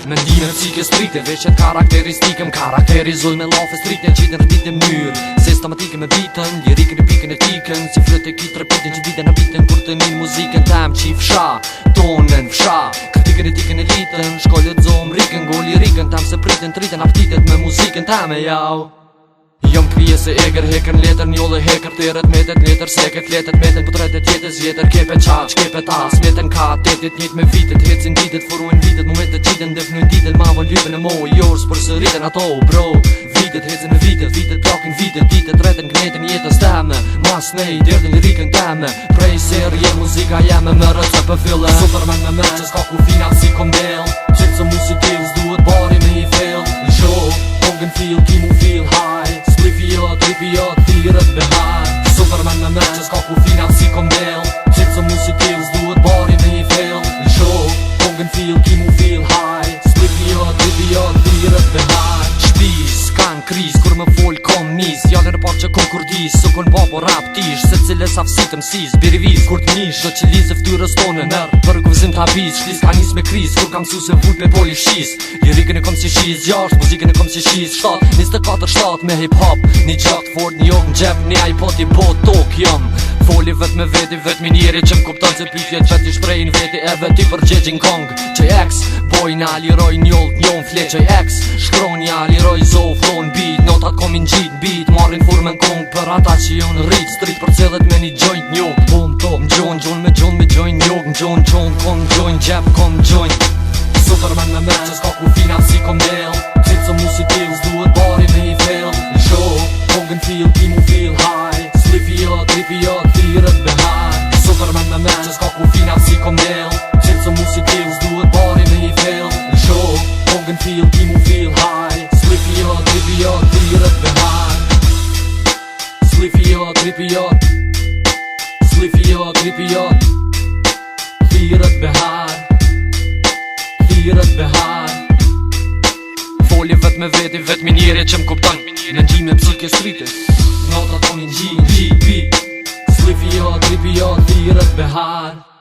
Mendime psike strite, veqet karakteristikëm karakterizull me lafe strite, qitën rëtit e mënyrë sistematike me bitën, lirikën e pikën e tikën, si flet e kitë repitin që ditën a bitën kur të njën muzikën tem qi fsha, tonën fsha, kritikën e tikën e litën, shkollet zom rikën, go lirikën tem se pritën tritën aptitet me muzikën tem e jau. Jom krije se eger heker letër njolle heker teret metet letër seket letet meten putretet jetës vjetër kepe qaq kepe tas meten ka tetit njët me vitet hecin ditet furuin vitet momentet qiten defnuin ditet ma von lypen e moj jors për së rriten ato bro vitet hecin me vitet plakin ditet reten gnetin jetës teme mas nej derdin lirikën teme prej serje muzika jeme më rëtë për fille Superman me mërë që s'ka ku final si komdel qëtë së musikills duhet bari me i fill në show Pongen feel ki mu feel high Tripiot, thirët behar Superman me mërë që s'ka ku final si komdel qëtë së musikills duhet bari me i fill në show Pongen feel ki mu feel high Tripiot, thirët behar Shpiz, kan kriz, kur me fol kom nis Jallën e parë që kom kurdis, së kon papo rap tish Se cilës afsitëm sis, biriviz, kur t'nish Do që lizë ftyrës tonë nërë, për gëvëzim t'abiz Shlis ka nis me kriz, kur kam su se vull me poli shis Lirikën e kom si shiz, jasht, muzikën e kom si shiz 7, 24, 7 me hip-hop Një gjakt fort, një jok në gjep, një iPod i po tok jam Foli vet me veti, vet mi njeri që m'kupton se pytjet vet i shprejnë veti E vet i përgjegjin kong JX, bojna liroj njolt njon flet JX Shkronja liroj zo flon beat Notat komin gjit beat Marrin furmen kong për ata që jon rrit Street për cilët me një joint njo Bum top m'gjon me joint njog M'gjon kom joint gjep kom joint Superman me mërë që s'ka ku final si komdel Qitë së musikills duhet bari me i fill në show Pongen feel ki mu feel high Tripiot, thirët behar Superman me mërë që s'ka ku final si komdel Qitë së musikills duhet bari me i fill në show Pongen feel ki mu feel high Tripiot, thirët behar Tripiot thirët behar Thirët behar Foli vet me veti, vet mi njeri që m'kupton Mendime psike strite Notat komin gjin, beat Tripiot, thirët behar